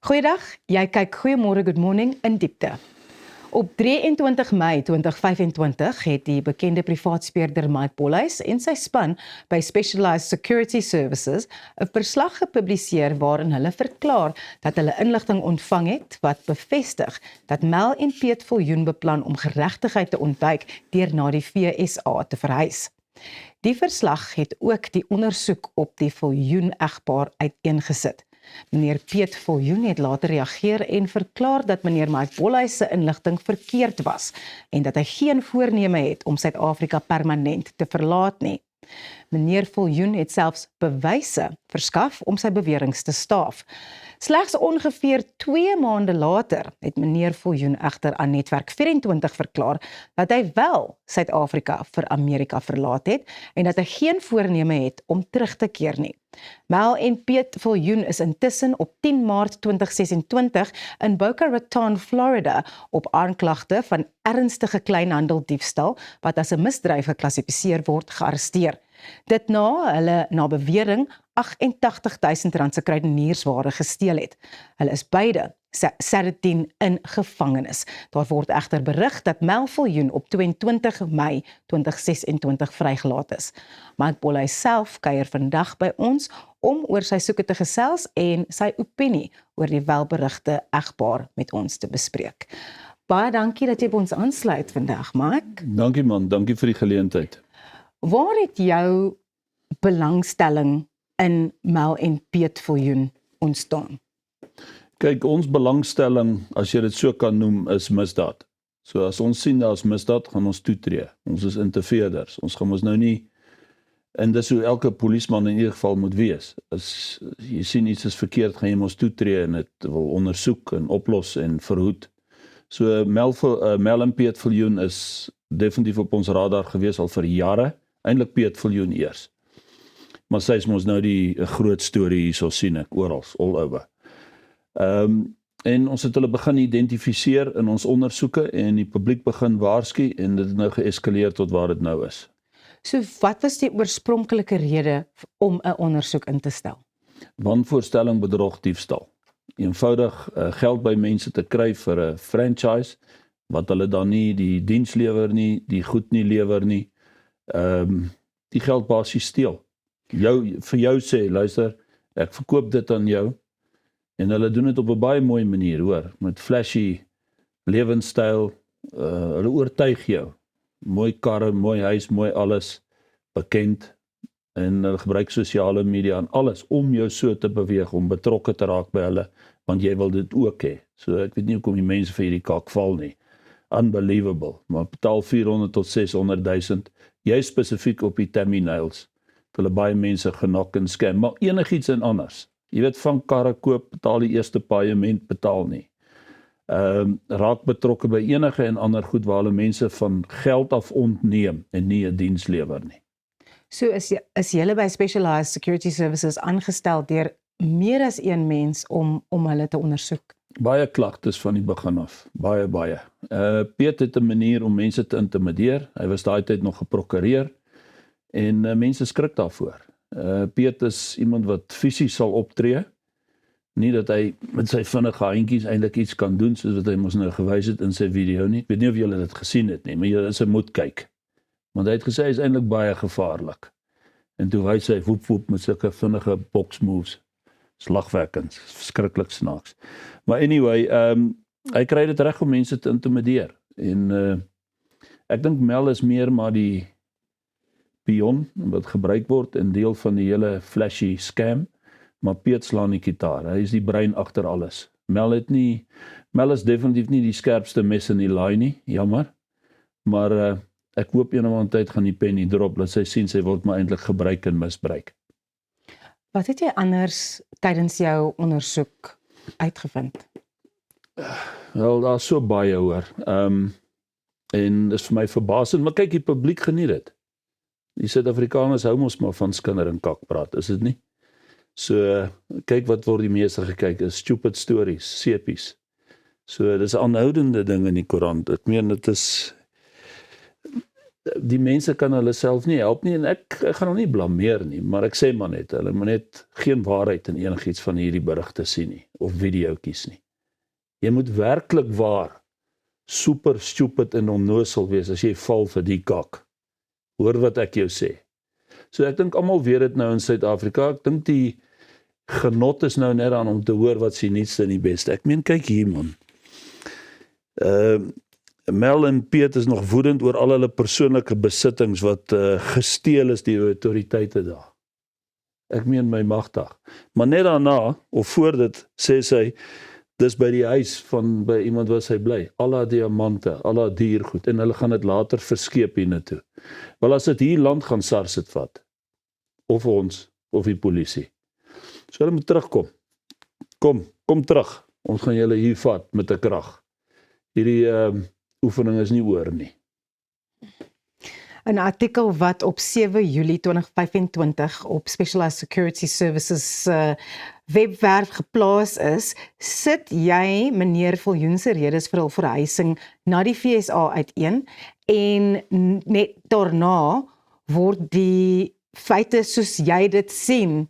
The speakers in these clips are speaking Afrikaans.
Goeiedag, jy kyk Goeiemôre Good Morning in diepte. Op 23 Mei 2025 het die bekende privaatspeurder Mike Bolhuis en sy span by Specialized Security Services 'n verslag gepubliseer waarin hulle verklaar dat hulle inligting ontvang het wat bevestig dat Mel en Piet Viljoen beplan om geregtigheid te ontwyk deur na die VSA te verhuis. Die verslag het ook die ondersoek op die Viljoen-egpaar uiteengesit. Meneer Piet Viljoen het later reageer en verklaar dat meneer Mike Bolhuis se inligting verkeerd was en dat hy geen voorneme het om Suid-Afrika permanent te verlaat nie. Meneer Viljoen het selfs bewyse verskaf om sy beweringe te staaf. Slegs ongeveer 2 maande later het meneer Viljoen egter aan Netwerk 24 verklaar dat hy wel Suid-Afrika vir Amerika verlaat het en dat hy geen voorneme het om terug te keer nie. Mel en Piet Viljoen is intussen op 10 Maart 2026 in Boca Raton, Florida op aanklagte van ernstige kleinhandeldiefstal wat as 'n misdryf geklassifiseer word gearresteer. Dit hulle na bewering R88.000 se kruideniersware gesteel het. Hulle is beide Saterdag in gevangenis. Daar word egter berig dat Mel Viljoen op 22 Mei 2026 vrygelaat is. Mike Bolhuis self kuier vandag by ons om oor sy soeke te gesels en sy opinie oor die welberigte egpaar met ons te bespreek. Baie dankie dat jy by ons aansluit vandag, Mike. Dankie man, dankie vir die geleentheid. Waar het jou belangstelling in Mel en Piet Viljoen ontstaan? Kyk, ons belangstelling, as jy dit so kan noem, is misdaad. So as ons sien daar's misdaad, gaan ons toetree. Ons is interveerders. Ons gaan ons nou nie, en dis hoe elke polisieman in ieder geval moet wees. As jy sien iets is verkeerd, gaan jy ons toetree en dit wil ondersoek en oplos en verhoed. So Mel en Piet Viljoen is definitief op ons radar gewees al vir jare. Eintlik Piet Viljoen eers. Maar sy is mos nou die groot storie hierso sien ek oral, all over. En ons het hulle begin identifiseer in ons ondersoeke en die publiek begin waarsku en dit het nou geeskaleer tot waar dit nou is. So wat was die oorspronklike rede om 'n ondersoek in te stel? Wanvoorstelling, bedrog, diefstal. Eenvoudig geld by mense te kry vir 'n franchise wat hulle dan nie die diens lewer nie, die goed nie lewer nie. Die geld basies steel. Vir jou sê, luister, ek verkoop dit aan jou en hulle doen dit op 'n baie mooi manier, hoor, met flashy lewenstyl, hulle oortuig jou. Mooi karre, mooi huis, mooi alles, bekend en hulle gebruik sosiale media en alles om jou so te beweeg, om betrokke te raak by hulle, want jy wil dit ook hê. So ek weet nie hoekom die mense vir hierdie kak val nie. Unbelievable, maar betaal 400 tot 600.000, jy spesifiek op die thumbnails, hulle baie mense genok en scam, maar enigiets en anders. Jy weet, van karre koop, betaal die eerste paaiement, betaal nie. Raak betrokke by enige en ander goed waar hulle mense van geld af ontneem en nie 'n diens lewer nie. So is julle by Specialized Security Services aangestel deur meer as een mens om hulle te ondersoek? Baie klagtes van die begin af, baie. Piet het 'n manier om mense te intimideer, hy was daai tyd nog 'n prokureur, en mense skrik daarvoor. Piet is iemand wat fisies sal optree, nie dat hy met sy vinnige handjies eintlik iets kan doen, soos wat hy ons nou gewys het in sy video nie. Ek weet nie of julle dit gesien het nie, maar julle moet kyk. Want hy het gesê hy is eintlik baie gevaarlik. En toe wys hy woep met sulke vinnige box moves, slagwerkend, verskriklik snaaks. Maar anyway, hy kry dit reg om mense te intimideer. En ek dink Mel is meer maar die pion wat gebruik word in deel van die hele flashy scam, maar Piet slaan die gitaar. Hy is die brein agter alles. Mel is definitief nie die skerpste mes in die laai nie, jammer. Maar ek hoop eendag tyd gaan die penny drop, dat sy sien sy word maar eintlik gebruik en misbruik. Wat het jy anders tydens jou ondersoek uitgevind? Wel, daar's so baie hoor. En dis vir my verbasend, maar kyk, die publiek geniet dit. Die Suid-Afrikaners hou mos maar van skinder en kak praat, is dit nie? So, kyk wat word die meeste gekyk, is stupid stories, sepies. So, dis 'n aanhoudende ding in die koerant. Ek meen, dit is die mense kan hulle self nie help nie en ek gaan hom nie blameer nie, maar ek sê maar net, hulle moet net geen waarheid in enigiets van hierdie berigte sien nie, of videoetjies nie. Jy moet werklik waar super stupid en onnosel wees as jy val vir die kak. Hoor wat ek jou sê. So ek dink almal weet dit nou in Suid-Afrika. Ek dink die genot is nou net aan om te hoor wat se nuutste en die beste. Ek meen kyk hier man. Mel en Piet is nog woedend oor al hulle persoonlike besittings wat gesteel is deur die autoriteite daar. Ek meen my magtig. Maar net daarna of voor dit sê sy dis by die huis van by iemand wat sy bly. Al haar diamante, al haar diergoed en hulle gaan dit later verskeep hiernatoe. Wel as dit hier land gaan SARS dit vat. Of ons of die polisie. So hulle moet terugkom. Kom terug. Ons gaan julle hier vat met 'n krag. Hierdie oefening is nie oor nie. 'n artikel wat op 7 Julie 2025 op Specialized Security Services webwerf geplaas is, sit jy meneer Viljoen se redes vir hul verhuising na die FSA uiteen en net daarna word die feite soos jy dit sien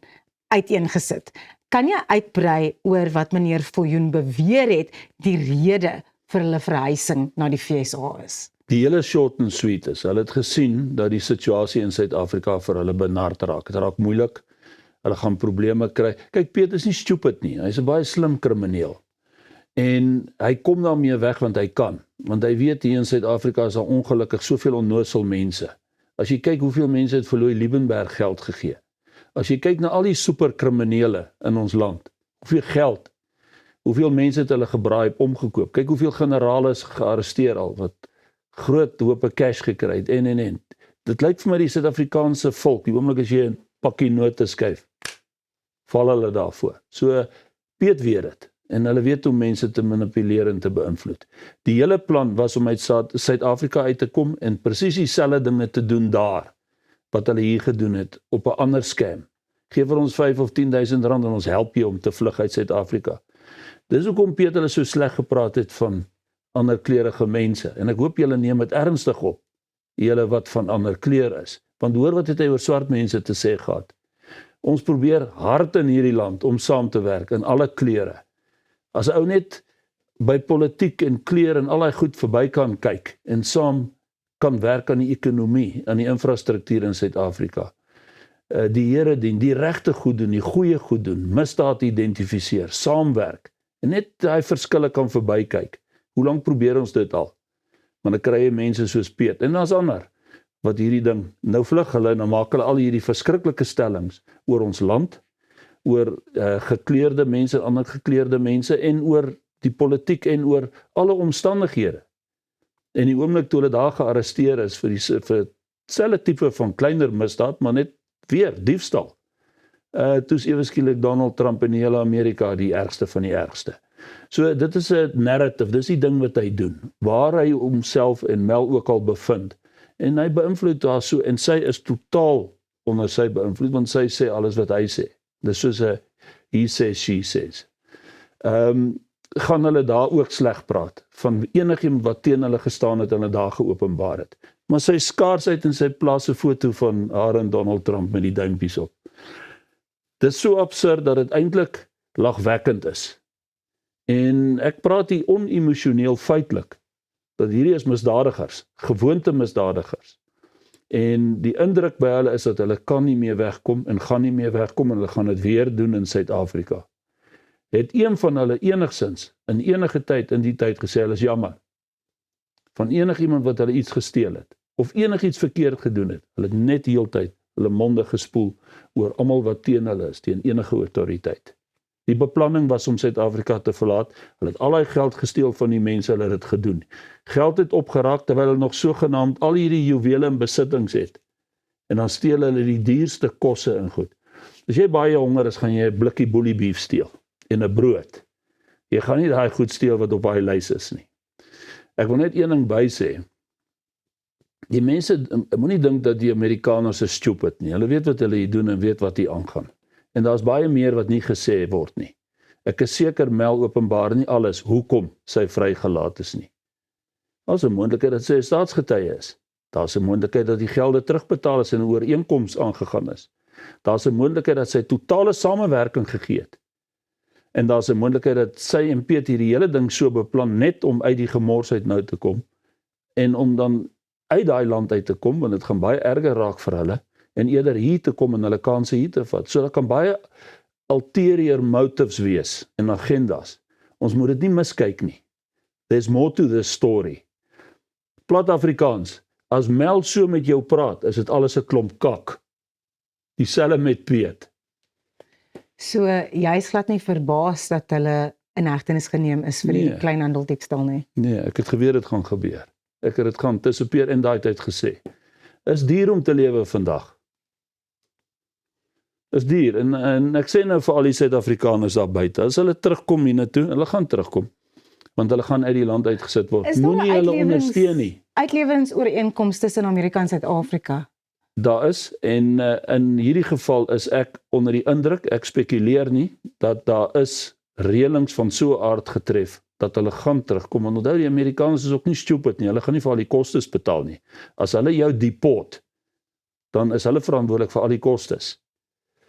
uiteengesit. Kan jy uitbrei oor wat meneer Viljoen beweer het die rede vir hulle verhuising na die FSA is? Die hele short and sweet is, hulle het gesien dat die situasie in Suid-Afrika vir hulle benard raak. Dit raak moeilik, hulle gaan probleme kry. Kyk, Piet is nie stupid nie, hy is 'n baie slim krimineel. En hy kom daarmee weg want hy kan. Want hy weet hier in Suid-Afrika is daar ongelukkig soveel onnosel mense. As jy kyk hoeveel mense het vir Louis Liebenberg geld gegee. As jy kyk na al die superkriminele in ons land, hoeveel geld, hoeveel mense het hulle gebraai omgekoop. Kyk hoeveel generale is gearresteer al wat groot hope cash gekry het en. Dit lyk vir my die Suid-Afrikaanse volk, die oomblik as jy 'n pakkie note skuif, val hulle daarvoor. So Piet weet dit en hulle weet hoe mense te manipuleer en te beïnvloed. Die hele plan was om uit Suid-Afrika uit te kom en presies dieselfde dinge te doen daar wat hulle hier gedoen het op 'n ander scam. Geef vir ons 5 of 10.000 rand en ons help jou om te vlug uit Suid-Afrika. Dis hoekom Piet hulle so sleg gepraat het van ander kleurige mense. En ek hoop julle neem dit ernstig op, julle wat van ander kleur is. Want hoor wat het hy oor swart mense te sê gehad. Ons probeer hard in hierdie land om saam te werk in alle kleure. As 'n ou net by politiek en kleur en al daai goed verby kan kyk en saam kan werk aan die ekonomie, aan die infrastruktuur in Suid-Afrika. Die Here dien, die regte goed doen, die goeie goed doen, misdaad identifiseer, saamwerk en net daai verskille kan verby kyk. Hoe lank probeer ons dit al? Maar dan kry jy mense soos Piet en daar's ander wat hierdie ding nou vlug hulle en dan maak hulle al hierdie verskriklike stellings oor ons land, oor gekleurde mense, ander gekleurde mense en oor die politiek en oor alle omstandighede. En die oomblik toe hulle daar gearresteer is vir dieselfde tipe van kleiner misdaad, maar net weer diefstal. Toe's ewe skielik Donald Trump in die hele Amerika die ergste van die ergste. So dit is 'n narrative, dis die ding wat hy doen, waar hy homself en Mel ook al bevind. En hy beïnvloed daar so, en sy is totaal onder sy beïnvloed, want sy sê alles wat hy sê. Dis soos 'n he says, she says. Gaan hulle daar ook sleg praat, van enigiemand wat teen hulle gestaan het en hulle daar geopenbaar het. Maar sy skaars uit en sy plaas 'n foto van haar en Donald Trump met die duimpies op. Dis so absurd dat dit eintlik lagwekkend is. En ek praat hier onemosioneel feitelik, dat hierdie is misdadigers, gewoonte misdadigers. En die indruk by hulle is dat hulle kan nie meer wegkom en gaan nie meer wegkom en hulle gaan dit weer doen in Suid-Afrika. Het een van hulle enigsins in enige tyd in die tyd gesê, hulle is jammer, van enigiemand wat hulle iets gesteel het, of enigiets verkeerd gedoen het, hulle het net heeltyd hulle monde gespoel oor almal wat teen hulle is, teen enige autoriteit. Die beplanning was om Suid-Afrika te verlaat. Hulle het al die geld gesteel van die mense, hulle het dit gedoen. Geld het opgeraak terwyl hulle nog sogenaamd al hierdie juwele in besittings het. En dan steel hulle die duurste kosse in goed. As jy baie honger is, gaan jy 'n blikkie boelie beef steel en 'n brood. Jy gaan nie daai goed steel wat op daai lys is nie. Ek wil net een ding by sê. Die mense moenie dink dat die Amerikaners is stupid nie. Hulle weet wat hulle hier doen en weet wat hier aangaan. En daar's baie meer wat nie gesê word nie. Ek is seker Mel openbaar nie alles hoekom sy vrygelaat is nie. Daar's 'n moontlikheid dat sy 'n staatsgetuie is. Daar's 'n moontlikheid dat die gelde terugbetaal is en 'n ooreenkoms aangegaan is. Daar's 'n moontlikheid dat sy totale samewerking gegee het. En daar's 'n moontlikheid dat sy en Piet hierdie hele ding so beplan net om uit die gemors uit nou te kom en om dan uit daai land uit te kom, want dit gaan baie erger raak vir hulle, en eerder hier te kom en hulle kanse hier te vat. So daar kan baie ulterior motives wees en agendas. Ons moet dit nie miskyk nie. There's more to this story. Plat Afrikaans, as Mel so met jou praat, is dit alles 'n klomp kak. Dieselfde met Piet. So jy is glad nie verbaas dat hulle in hegtenis geneem is vir die Nee. kleinhandeldiefstal nie. Nee, ek het geweet dit gaan gebeur. Ek het dit gaan antisipeer en daai tyd gesê. Is duur om te lewe vandag. Is duur en ek sê nou vir al die Suid-Afrikaners daar buite, as hulle terugkom hiernatoe, hulle gaan terugkom, want hulle gaan uit die land uitgesit word. Is daar 'n Moenie hulle ondersteun nie. Uitlewensooreenkomste tussen Amerika en Suid-Afrika? Daar is, en in hierdie geval is ek onder die indruk, ek spekuleer nie, dat daar is reëlings van so 'n aard getref, dat hulle gaan terugkom. En onthou, die Amerikaners is ook nie stupid nie, hulle gaan nie vir al die kostes betaal nie. As hulle jou deport, dan is hulle verantwoordelik vir al die kostes.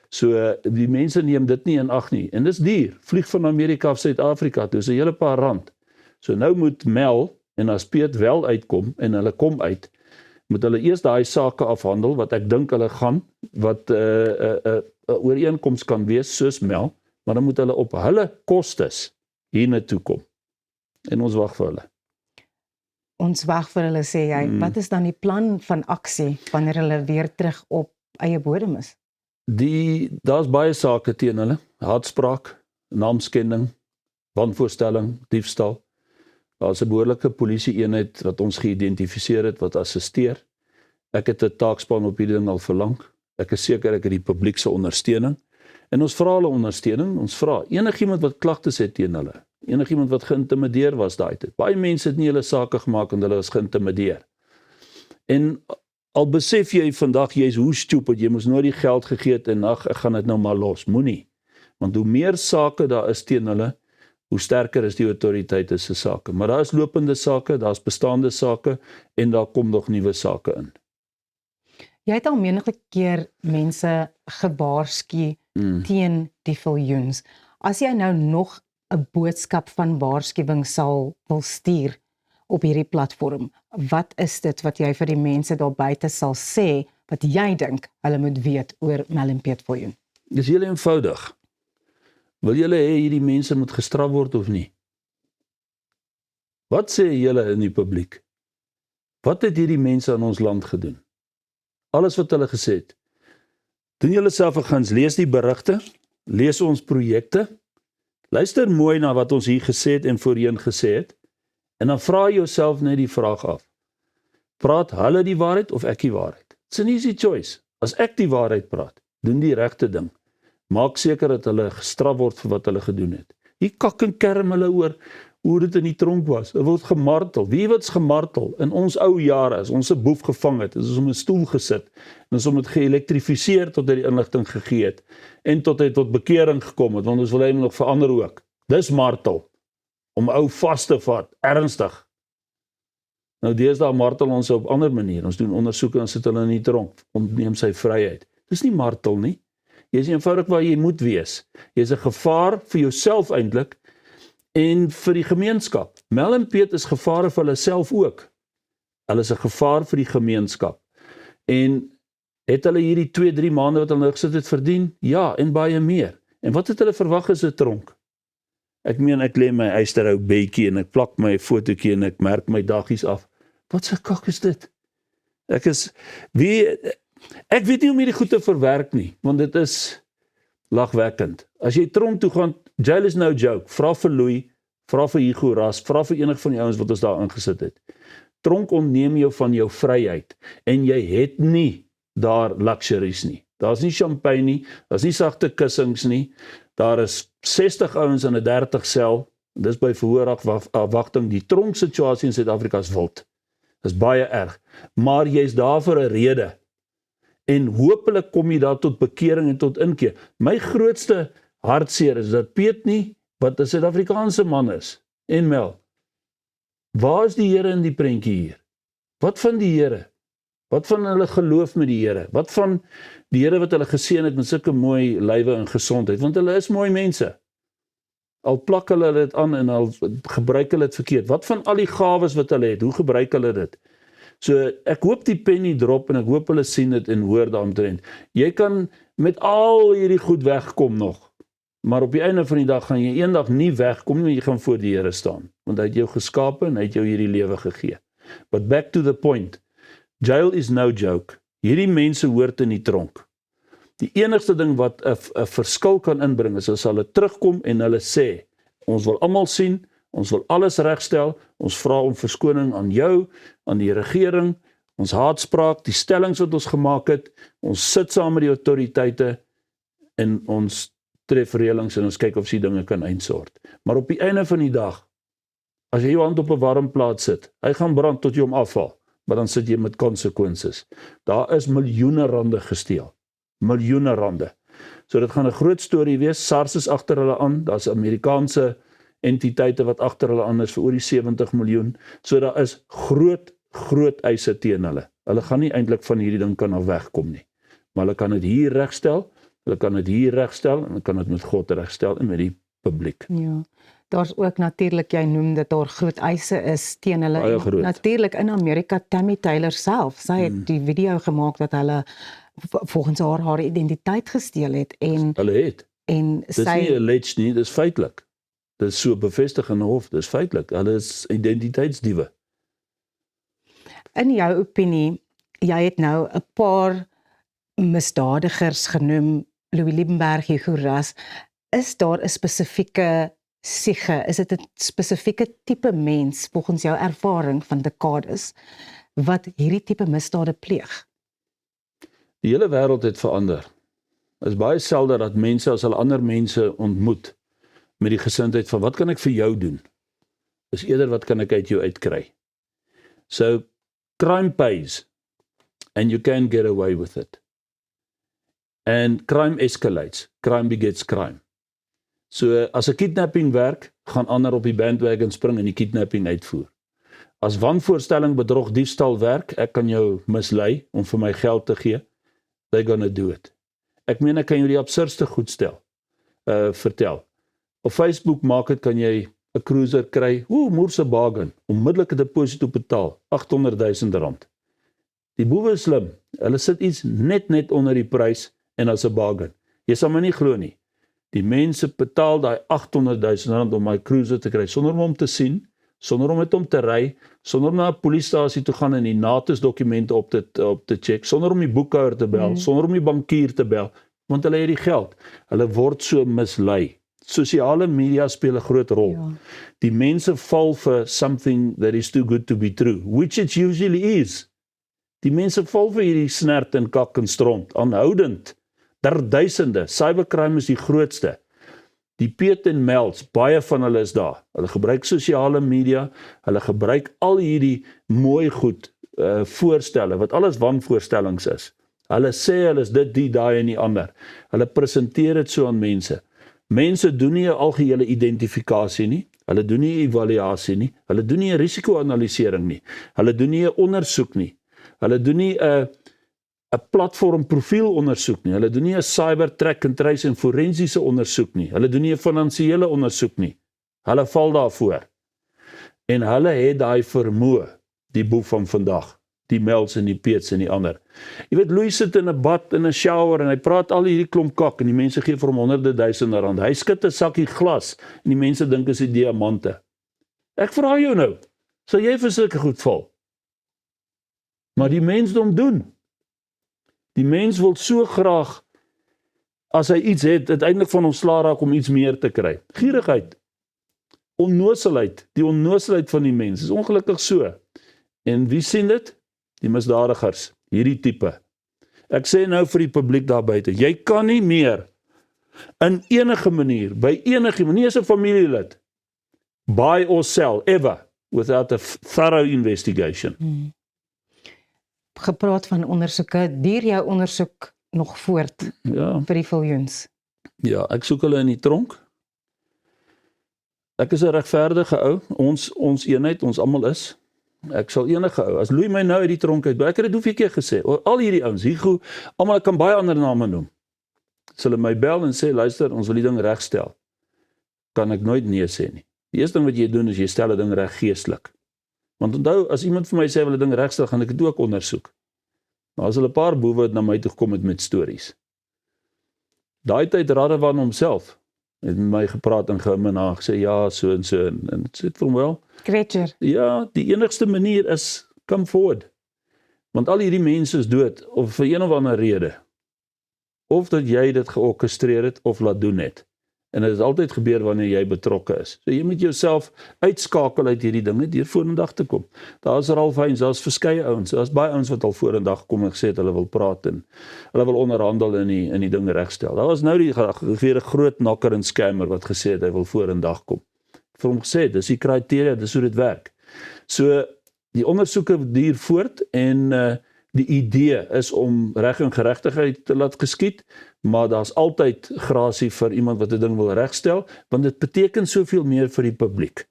So die mense neem dit nie in ag nie, en dis duur, vlieg van Amerika af Suid-Afrika toe, is 'n hele paar rand. So nou moet Mel, en as Piet wel uitkom, en hulle kom uit, moet hulle eers daai sake afhandel, wat ek dink hulle gaan, wat 'n ooreenkoms kan wees, soos Mel, maar dan moet hulle op hulle kostes hiernatoe kom. En ons wag vir hulle. Ons wag vir hulle, sê jy. Wat is dan die plan van aksie wanneer hulle weer terug op eie bodem is? Daar's baie sake teen hulle, haatspraak, naamskending, wanvoorstelling, diefstal. Daar's 'n behoorlike polisie-eenheid wat ons geïdentifiseer het, wat assisteer. Ek het 'n taakspan op hierdie ding al verlang. Ek is seker ek het die publiek se ondersteuning. En ons vra hulle ondersteuning, ons vra enigiemand wat klagtes het teen hulle, enigiemand wat geïntimideer was daai tyd. Baie mense het nie hulle sake gemaak en hulle was geïntimideer. En al besef jy vandag, jy's hoe stupid, jy moes nooit die geld gegee het en ag, ek gaan dit nou maar los. Moenie. Want hoe meer sake daar is teen hulle, hoe sterker is die autoriteite se sake. Maar daar is lopende sake, daar's bestaande sake en daar kom nog nuwe sake in. Jy het al menige keer mense gewaarsku teen die viljoens. As jy nou nog 'n boodskap van waarskuwing sal wil stuur op hierdie platform, wat is dit wat jy vir die mense daar buite sal sê, wat jy dink hulle moet weet oor Mel en Piet Viljoen? Dis heel eenvoudig. Wil julle hê hierdie mense moet gestraf word of nie? Wat sê julle in die publiek? Wat het hierdie mense aan ons land gedoen? Alles wat hulle gesê het. Doen julle self 'n guns, lees die berigte, lees ons projekte, luister mooi na wat ons hier gesê het en voorheen gesê het, en dan vra jouself net die vraag af. Praat hulle die waarheid of ek die waarheid? It's an easy choice. As ek die waarheid praat, doen die regte ding. Maak seker dat hulle gestraf word vir wat hulle gedoen het. Hier kak en kerm hulle oor hoe dit in die tronk was. Hulle word gemartel. Wie wat's gemartel? In ons ou jare, as ons 'n boef gevang het, is ons op 'n stoel gesit en ons hom het geelektrifiseer tot hy die inligting gegee het en tot hy tot bekering gekom het, want ons wil hom nog verander ook. Dis martel. Om ou vas te vat, ernstig. Nou deesdae martel ons op ander maniere. Ons doen ondersoeke en sit hulle in die tronk, ontneem sy vryheid. Dis nie martel nie. Jy is eenvoudig waar jy moet wees. Jy is 'n gevaar vir jouself eintlik en vir die gemeenskap. Mel en Piet is gevare vir hulle self ook. Hulle is 'n gevaar vir die gemeenskap. En het hulle hierdie 2-3 maande wat hulle nou gesit het verdien? Ja, en baie meer. En wat het hulle verwag is 'n tronk? Ek meen, ek lê my eysterhou bedjie en ek plak my fotootjie en ek merk my daggies af. Wat 'n kak is dit? Ek weet nie hoe om hierdie goed te verwerk nie, want dit is lagwekkend. As jy tronk toe gaan, jail is no joke. Vra vir Louis, vra vir Hugo Ras, vra vir enig van die ouens wat ons daar ingesit het. Tronk ontneem jou van jou vryheid en jy het nie daar luxuries nie. Daar's nie champagne nie, daar's nie sagte kussings nie. Daar is 60 ouens in 'n 30 sel. Dis by verhoorafwagting. Die tronksituasie in Suid-Afrika is wild. Dis baie erg. Maar jy's daar vir 'n rede. En hopelik kom jy daar tot bekering en tot inkeer. My grootste hartseer is dat Piet nie, wat 'n Suid-Afrikaanse man is, en Mel. Waar is die Here in die prentjie hier? Wat van die Here? Wat van hulle geloof met die Here? Wat van die Here wat hulle geseën het met sulke mooi lywe en gesondheid? Want hulle is mooi mense. Al plak hulle dit aan en al gebruik hulle dit verkeerd. Wat van al die gawes wat hulle het? Hoe gebruik hulle dit? So ek hoop die penny drop en ek hoop hulle sien dit en hoor daaromtrent. Jy kan met al hierdie goed wegkom nog. Maar op die einde van die dag gaan jy eendag nie wegkom nie, jy gaan voor die Here staan. Want hy het jou geskape en hy het jou hierdie lewe gegee. But back to the point. Jail is no joke. Hierdie mense hoort in die tronk. Die enigste ding wat 'n verskil kan inbring is as hulle terugkom en hulle sê, ons wil almal sien, ons wil alles regstel, ons vra om verskoning aan jou, aan die regering, ons haatspraak, die stellings wat ons gemaak het, ons sit saam met die autoriteite en ons tref reëlings en ons kyk of die dinge kan einsort. Maar op die einde van die dag, as jy jou hand op 'n warm plaat sit, hy gaan brand tot jy hom afval, maar dan sit jy met consequences. Daar is miljoene rande gesteel. Miljoene rande. So dit gaan 'n groot storie wees. SARS is agter hulle aan. Daar's Amerikaanse entiteite wat agter hulle aan is vir oor die 70 miljoen. So daar is groot eise teen hulle. Hulle gaan nie eintlik van hierdie ding kan af wegkom nie. Maar hulle kan dit hier regstel. Hulle kan dit hier regstel en hulle kan dit met God regstel en met die publiek. Ja. Daar's ook natuurlik, jy noem dat daar groot eise is teen hulle. Baie groot. Natuurlik in Amerika, Tammy Taylor self, sy het die video gemaak dat hulle volgens haar identiteit gesteel het Hulle het. en Dis nie alleged nie, dis feitelik. Dis so bevestig in 'n hof, dis feitelik. Hulle is identiteitsdiewe. In jou opinie, jy het nou 'n paar misdadigers genoem, Louis Liebenberg, Hugo Ras, is daar 'n spesifieke siege, is dit 'n spesifieke tipe mens volgens jou ervaring van dekades wat hierdie tipe misdade pleeg? Die hele wêreld het verander. Dit is baie selde dat mense as hulle ander mense ontmoet met die gesindheid van wat kan ek vir jou doen? Is eerder wat kan ek uit jou uitkry? So crime pays and you can get away with it. And crime escalates. Crime begets crime. So as 'n kidnapping werk, gaan ander op die bandwagon spring en die kidnapping uitvoer. As wanvoorstelling, bedrog, diefstal werk, ek kan jou mislei om vir my geld te gee, they're gonna do it. Ek meen ek kan jou die absurdste goed vertel. Op Facebook maak dit kan jy 'n cruiser kry, moerse bargain, onmiddellike deposito betaal, R800,000. Die boewe is slim, hulle sit iets net onder die prys en as 'n bargain. Jy sal my nie glo nie. Die mense betaal daai R800,000 om my cruiser te kry, sonder om te sien, sonder om met hom te ry, sonder om na 'n polisiestasie te gaan en die NATOS-dokumente op te check, sonder om die boekhouer te bel, sonder om die bankier te bel, want hulle het die geld. Hulle word so mislei. Sosiale media speel 'n groot rol. Ja. Die mense val vir something that is too good to be true, which it usually is. Die mense val vir hierdie snert en kak en stront, aanhoudend. Duisende. Cybercrime is die grootste. Die Piet en Melds, baie van hulle is daar. Hulle gebruik sosiale media, hulle gebruik al hierdie mooi goed, voorstelle, wat alles wanvoorstellings is. Hulle sê hulle is dit, die, daai en die ander. Hulle presenteer dit so aan mense. Mense doen nie 'n algehele identifikasie nie, hulle doen nie 'n evaluasie nie, hulle doen nie 'n risiko-analisering nie, hulle doen nie 'n ondersoek nie, hulle doen nie 'n platform profielondersoek nie, hulle doen nie 'n cyber track and trace en forensiese ondersoek nie, hulle doen nie 'n finansiële ondersoek nie, hulle val daarvoor. En hulle het daai vermoë, die boef van vandag, die Melds en die Peets en die ander. Jy weet, Louis sit in 'n bad, in 'n shower en hy praat al hierdie klomp kak en die mense gee vir hom R100,000. Hy skud 'n sakkie glas en die mense dink is die diamante. Ek vra jou nou, sal jy vir sulke goed val? Maar die mensdom doen. Die mens wil so graag, as hy iets het, uiteindelik van ontslae raak om iets meer te kry. Gierigheid, onnoselheid, die onnoselheid van die mens, is ongelukkig so. En wie sien dit? Die misdadigers, hierdie tipe. Ek sê nou vir die publiek daar buite, jy kan nie meer in enige manier, by enige, nie as 'n familielid, buy or sell, ever, without a thorough investigation. Gepraat van ondersoeke, duur jou ondersoek nog voort vir die viljoens? Ja, ek soek hulle in die tronk. Ek is 'n regverdige ou, ons eenheid, ons almal is. Ek sal enige ou, as Louis my nou uit die tronk uit, ek het dit hoeveel keer gesê, al hierdie ouens, Hugo, almal, ek kan baie ander name noem. As hulle my bel en sê, luister, ons wil die ding regstel, kan ek nooit nee sê nie. Die eerste ding wat jy doen is jy stel 'n ding reg geestelik. Want onthou, as iemand vir my sê, wil 'n ding regstel, gaan ek dit ook ondersoek. Maar as hulle 'n paar boewe wat na my toe gekom het met stories. Daai tyd Radovan homself het met my gepraat en geminag, gesê ja, so en so, en dit sê vir hom wel, Kreature. ja, die enigste manier is, come forward. Want al hierdie mense is dood, of vir een of ander rede. Of dat jy dit georkestreer het, of laat doen het. En dit is altyd gebeur wanneer jy betrokke is. So jy moet jouself uitskakel uit hierdie ding, net hier vorendag te kom. Daar is Ralph Heinz, daar is verskeie ouens, daar is baie ouens wat al vorendag kom en gesê het, hulle wil praat en hulle wil onderhandel in die ding regstel. Daar was nou weer 'n groot nakker en scammer wat gesê het, hy wil vorendag kom. Vir hom gesê, dis die kriteria, dis hoe dit werk. So, die ondersoeke duur voort en die idee is om reg en geregtigheid te laat geskied, maar daar's altyd grasie vir iemand wat 'n ding wil regstel, want dit beteken soveel meer vir die publiek.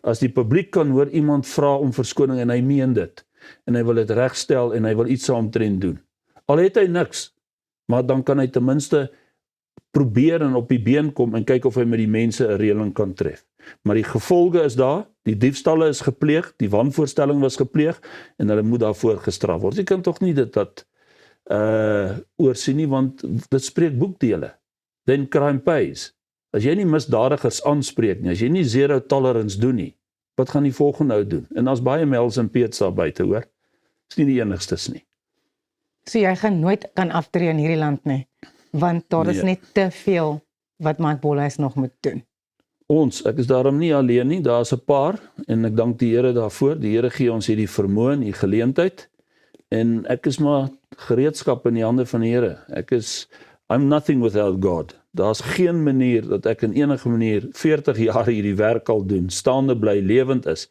As die publiek kan hoor iemand vra om verskoning en hy meen dit, en hy wil dit regstel en hy wil iets saamtrend doen. Al het hy niks, maar dan kan hy ten minste probeer en op die been kom en kyk of hy met die mense 'n reëling kan tref. Maar die gevolge is daar, die diefstalle is gepleeg, die wanvoorstelling was gepleeg en hulle moet daarvoor gestraf word. Jy kan tog nie dit oorsien nie, want dit spreek boekdele. Then crime pays. As jy nie misdadigers aanspreek nie, as jy nie zero tolerance doen nie, wat gaan die volgende ou doen? En daar's baie Mels en Peets daar buite, hoor. Dis nie die enigstes nie. So jy gaan nooit kan aftree in hierdie land nie, want daar is net te veel wat Mike Bolhuis nog moet doen. Ek is daarom nie alleen nie, daar is 'n paar, en ek dank die Here daarvoor, die Here gee ons hierdie vermoë en die geleentheid, en ek is maar gereedskap in die hande van die Here. I'm nothing without God. Daar's geen manier dat ek in enige manier 40 jaar hierdie werk al doen, staande bly, lewend is,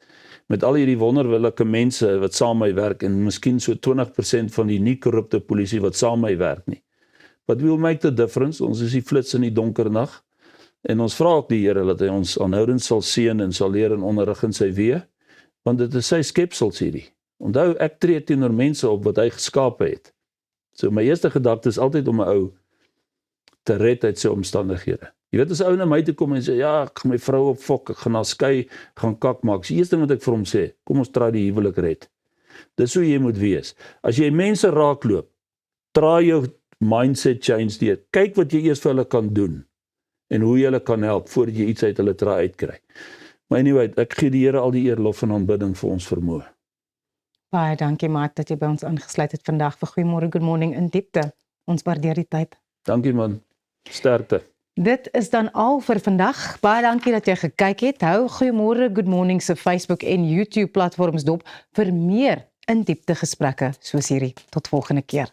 met al hierdie wonderlike mense wat saam my werk, en miskien so 20% van die nie korrupte polisie wat saam my werk nie. But we'll make the difference, ons is die flits in die donker nag, en ons vra ook die Here dat hy ons aanhoudend sal seën en sal leer en onderrig in sy weë, want dit is sy skepsels hierdie. Onthou, ek tree teenoor mense op wat hy geskape het. So my eerste gedagte is altyd om 'n ou te red uit sy omstandighede. Jy weet, as 'n ou na my toe kom en sê, ja, ek gaan my vrou opfok, ek gaan haar skei, gaan kak maak. Die eerste ding wat ek vir hom sê, kom ons try die huwelik red. Dis hoe jy moet wees. As jy mense raakloop, try jou mindset change deur. Kyk wat jy eers vir hulle kan doen en hoe jy hulle kan help voordat jy iets uit hulle try uitkry. Maar anyway, ek gee die Here al die eer, lof en aanbidding vir ons vermoë. Baie dankie Mike dat jy by ons aangesluit het vandag vir Goeiemôre, Good Morning in diepte. Ons waardeer die tyd. Dankie man, sterkte. Dit is dan al vir vandag. Baie dankie dat jy gekyk het. Hou Goeiemôre, Good Morning se Facebook en YouTube platforms dop vir meer in diepte gesprekke soos hierdie. Tot volgende keer.